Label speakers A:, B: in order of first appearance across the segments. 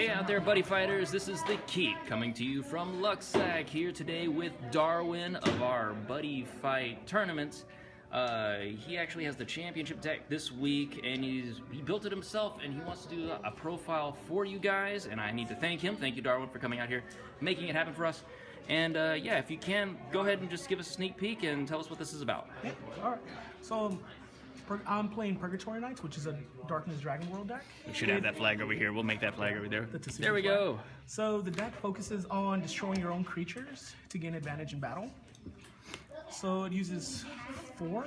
A: Hey out there, Buddy Fighters, this is the Keep coming to you from Luxac here today with Darwin of our Buddy Fight tournaments. He actually has the championship deck this week and he built it himself and he wants to do a profile for you guys, and I need to thank him. Thank you, Darwin, for coming out here, making it happen for us. And yeah, if you can, go ahead and just give us a sneak peek and tell us what this is about.
B: Yeah, all right. So I'm playing Purgatory Knights, which is a Darkness Dragon World deck.
A: We should have that flag over here. We'll make that flag over there. There we
B: flag.
A: go.
B: So the deck focuses on destroying your own creatures to gain advantage in battle. So it uses 4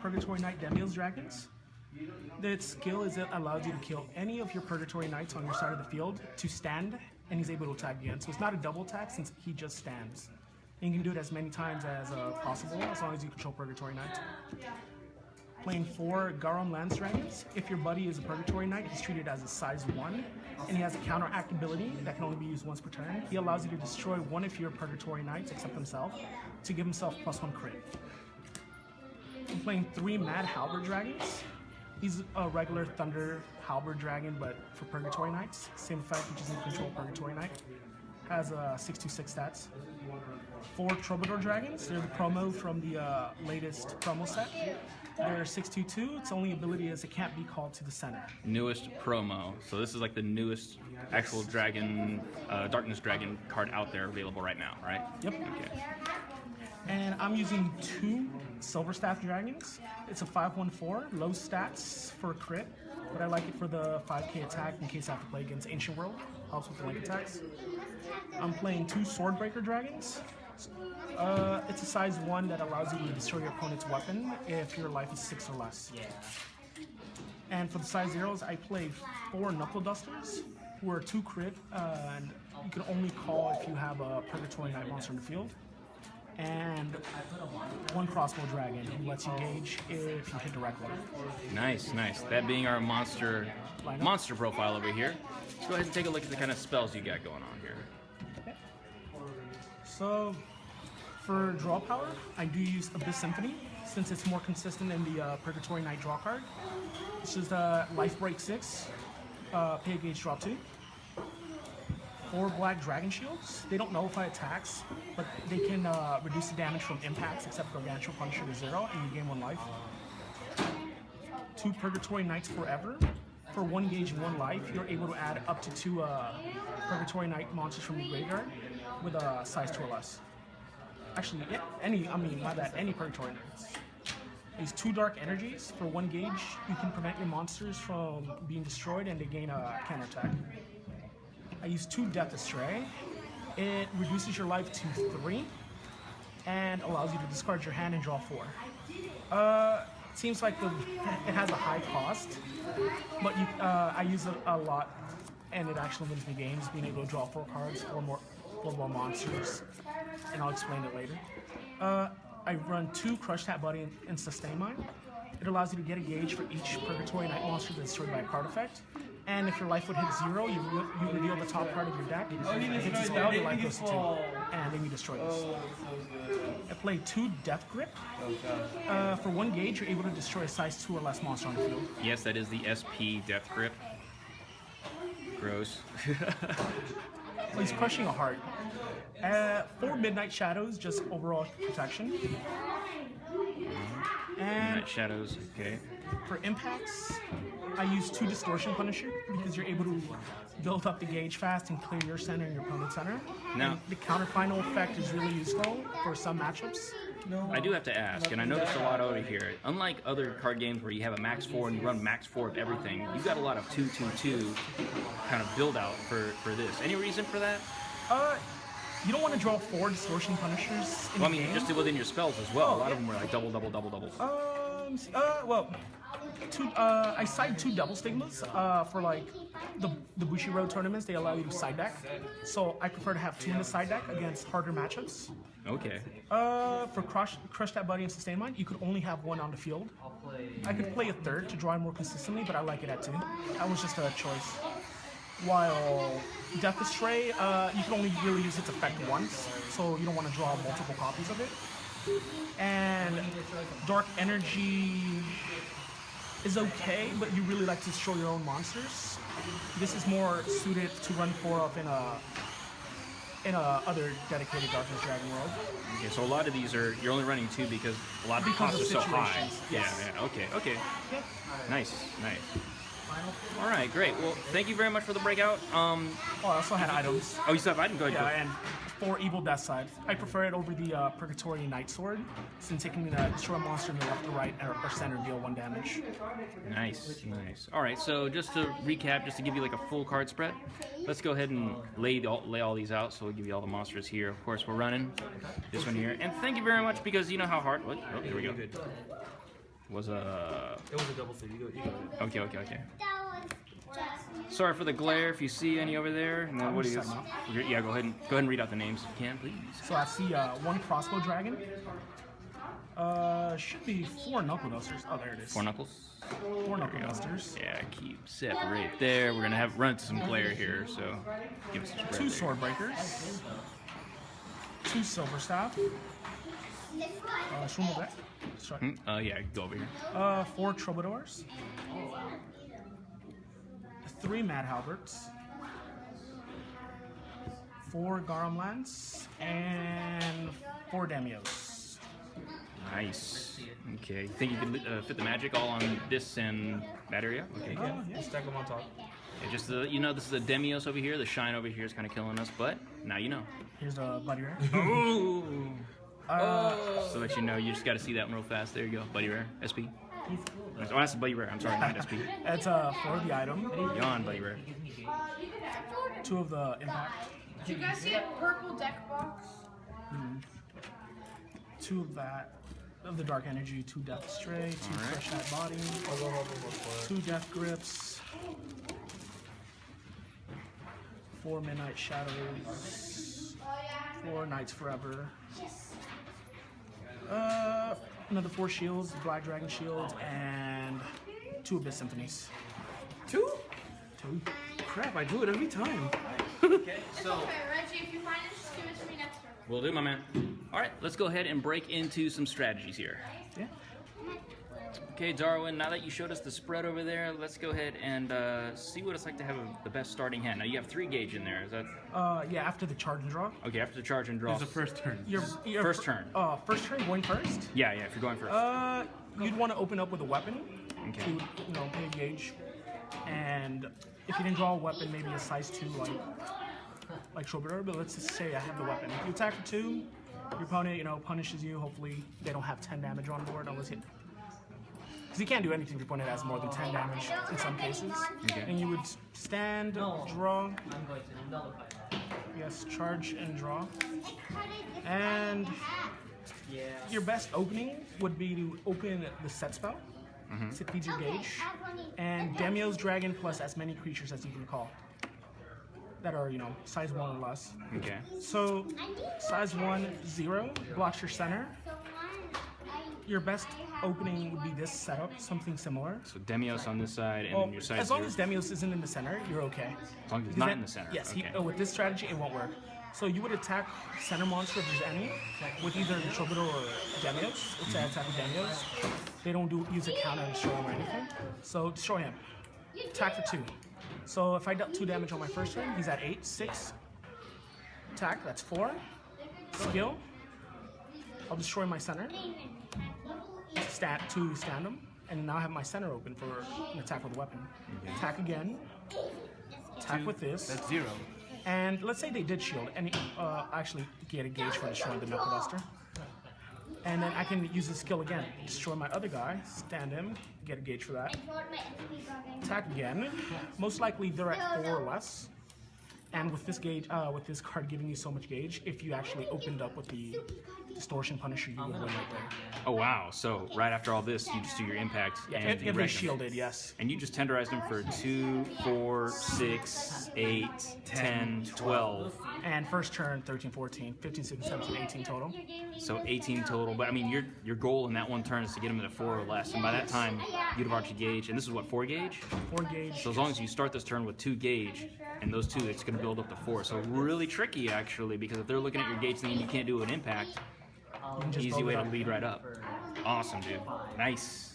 B: Purgatory Knight Demios Dragons. Its skill is it allows you to kill any of your Purgatory Knights on your side of the field to stand, and he's able to attack again. So it's not a double attack since he just stands. And you can do it as many times as possible, as long as you control Purgatory Knights. Playing 4 Garum Lance Dragons. If your buddy is a Purgatory Knight, he's treated as a size 1, and he has a counteract ability that can only be used once per turn. He allows you to destroy one of your Purgatory Knights, except himself, to give himself +1 crit. I'm playing 3 Mad Halberd Dragons. He's a regular Thunder Halberd Dragon, but for Purgatory Knights. Same effect, which is in control of Purgatory Knight. Has 626 stats. 4 Troubadour Dragons. They're the promo from the latest promo set. They're 622. Its only ability is it can't be called to the center.
A: Newest promo. So this is like the newest actual dragon, Darkness Dragon card out there available right now, right?
B: Yep.
A: Okay.
B: And I'm using 2 Silver Staff Dragons. It's a 514, low stats for a crit, but I like it for the 5k attack in case I have to play against Ancient World. Helps with the link attacks. I'm playing 2 Swordbreaker Dragons. It's a size 1 that allows you to destroy your opponent's weapon if your life is 6 or less. And for the size 0s, I play 4 Knuckle Dusters, who are 2 crit, and you can only call if you have a Purgatory Knight monster in the field. And 1 Crossbow Dragon, who lets you gauge if you hit directly.
A: Nice, nice. That being our monster profile over here. Let's go ahead and take a look at the kind of spells you got going on here.
B: Okay. So, for draw power, I do use Abyss Symphony, since it's more consistent in the Purgatory Knight draw card. This is Life Break 6, pay a gauge, draw 2. 4 Black Dragon Shields. They don't nullify attacks, but they can reduce the damage from impacts, except Gargantuan Punisher to 0, and you gain 1 life. 2 Purgatory Knights Forever. For 1 gauge and 1 life, you're able to add up to 2 Purgatory Knight monsters from the graveyard with a size 2 or less. Actually, any Purgatory Knights. These 2 Dark Energies. For 1 gauge, you can prevent your monsters from being destroyed and they gain a counterattack. I use 2 Death Astray. It reduces your life to 3 and allows you to discard your hand and draw 4. It seems like it has a high cost, but I use it a lot, and it actually wins me games, being able to draw 4 cards, 4 more monsters, and I'll explain it later. I run 2 Crush Tap Buddy and Sustain Mine. It allows you to get a gauge for each Purgatory Knight monster that's destroyed by a card effect. And if your life would hit 0, you reveal the top card of your deck. If it hits a spell, your life goes to 2. And then you destroy this. I play 2 Death Grip. For 1 gauge, you're able to destroy a size 2 or less monster on the field.
A: Yes, that is the SP Death Grip. Gross.
B: So he's crushing a heart. 4 Midnight Shadows, just overall protection. And
A: Midnight Shadows, okay.
B: For impacts, I use 2 Distortion Punisher because you're able to build up the gauge fast and clear your center and your opponent's center. Now, the counter final effect is really useful for some matchups.
A: I do have to ask, and I noticed a lot over here. Unlike other card games where you have a max 4 and you run max 4 of everything, you got a lot of 2/2/2 kind of build out for this. Any reason for that?
B: You don't want to draw 4 Distortion Punishers in
A: well,
B: the
A: I mean,
B: game.
A: just within your spells as well. A lot of them were like double.
B: Well, I side 2 Double Stigmas for like the Bushiroad tournaments. They allow you to side deck, so I prefer to have 2 in the side deck against harder matchups.
A: Okay.
B: For Crush That Buddy and Sustain Mine, you could only have 1 on the field. I could play a 3rd to draw more consistently, but I like it at 2. That was just a choice. While Death Astray, you can only really use its effect once, so you don't want to draw multiple copies of it. And Dark Energy is okay, but you really like to destroy your own monsters. This is more suited to run 4 of in a other dedicated Darkness Dragon world.
A: Okay, so a lot of these are, you're only running 2 because a lot of the
B: Because
A: costs
B: of
A: are so high.
B: situations, yes.
A: Yeah, okay.
B: Yep.
A: Nice. All right, great. Well, thank you very much for the breakout.
B: Oh, I also had items.
A: Oh, you still have items? Go ahead.
B: Yeah, and 4 Evil Death Side. I prefer it over the Purgatory Night Sword, since it can destroy a monster in the left or right or center, deal 1 damage.
A: Nice. All right, so just to recap, just to give you like a full card spread, let's go ahead and lay all these out. So we'll give you all the monsters here. Of course, we're running this one here, and thank you very much because you know how hard. Oh, here we go.
C: Good.
A: It was
C: a double thing. You go.
A: Okay. Sorry for the glare if you see any over there. And then what do you? Yeah, go ahead and read out the names if you can, please.
B: So I see 1 Crossbow Dragon. Should be 4 Knuckle Dusters. Oh, there it is.
A: 4 knuckles.
B: 4 Knuckle Dusters.
A: Yeah, keep separate there. We're gonna run into some glare here, so give us a spread
B: 2
A: there.
B: Sword Breakers. 2 Silver Staff. Schwimmelbeck. Sorry.
A: Yeah, go over here.
B: 4 Troubadours. 3 Mad Halberts. 4 Garamlands. And 4 Damios.
A: Nice. Okay. Think you can fit the magic all on this and that area? Okay.
B: Yeah.
C: Stack them on top.
A: Yeah, just you know, this is the Demios over here. The shine over here is kind of killing us, but now you know.
B: Here's a Buddy Rare.
A: Ooh. So that you know, you just got to see that one real fast. There you go, Buddy Rare, SP. Oh, that's Buddy Rare. I'm sorry, not SP.
B: That's for the item.
A: Yawn, Buddy Rare.
B: 2 of the Impact.
D: Did you guys see a purple deck box?
B: 2 of that. Of the Dark Energy, 2 Death Stray, 2 Fresh Hat Body, 2 Death Grips, 4 Midnight Shadows, 4 Nights Forever, another 4 Shields, Black Dragon Shield, and 2 Abyss Symphonies.
C: 2?
B: 2.
C: Crap, I do it every time.
A: Okay,
D: It's okay, Reggie. If you find it, just give it to me next turn.
A: Will do, my man. All right, let's go ahead and break into some strategies here.
B: Yeah.
A: Okay, Darwin, now that you showed us the spread over there, let's go ahead and see what it's like to have the best starting hand. Now, you have 3 gauge in there. Is that...
B: Yeah, after the charge and draw.
A: Okay, after the charge and draw.
C: It's the first turn.
B: Your
A: First turn.
B: First turn, going first?
A: Yeah, if you're going first.
B: You'd want to open up with a weapon
A: Okay.
B: to, pay a gauge. And if you didn't draw a weapon, maybe a size 2 like Troubadour, but let's just say I have the weapon. You attack for 2, your opponent, punishes you. Hopefully they don't have 10 damage on board unless you... Because you can't do anything if your opponent has more than 10 damage in some cases.
A: Okay.
B: And you would stand, draw, yes, charge and draw. And your best opening would be to open the set spell. So it feeds your gauge. And Demios Dragon plus as many creatures as you can call. That are, size 1 or less.
A: Okay.
B: So, size 1, 0, blocks your center. Your best opening would be this setup, something similar.
A: So Demios on this side and your size
B: as long
A: 0.
B: as Demios isn't in the center, you're okay.
A: As long as it's not in the center.
B: Yes,
A: Okay.
B: with this strategy, it won't work. So you would attack center monster if there's any, with either the Troubadour or Demios. Let's say I attack with Demios. They don't use a counter to destroy him or anything. So destroy him. Attack for 2. So if I dealt 2 damage on my first turn, he's at 8, 6. Attack, that's 4. Skill. I'll destroy my center. To stand him. And now I have my center open for an attack with a weapon. Attack again. Attack with this.
C: That's 0.
B: And let's say they did shield, and actually get a gauge for destroying the Knuckle Duster. And then I can use the skill again. Destroy my other guy, stand him, get a gauge for that. Attack again. Most likely they're at 4 or less. And with this gauge, with this card giving you so much gauge, if you actually opened up with the Distortion Punisher, you would win right there.
A: Oh, wow. So right after all this, you just do your impact.
B: Yeah,
A: and
B: if
A: you
B: they
A: wreck them.
B: shielded, yes.
A: And you just tenderized them for 2, 4, 6, 8, 10, 12.
B: And first turn, 13, 14, 15, 16, 17, 18 total.
A: So 18 total. But I mean, your goal in that one turn is to get them to 4 or less. And by that time, you'd have arched a gauge. And this is what, 4 gauge?
B: 4 gauge.
A: So as long as you start this turn with 2 gauge, and those 2, it's going to build up to 4. So really tricky, actually, because if they're looking at your gauge thinking you can't do an impact,
B: You can just
A: easy
B: build
A: way
B: it
A: to
B: up.
A: lead right up. Awesome, dude. Nice.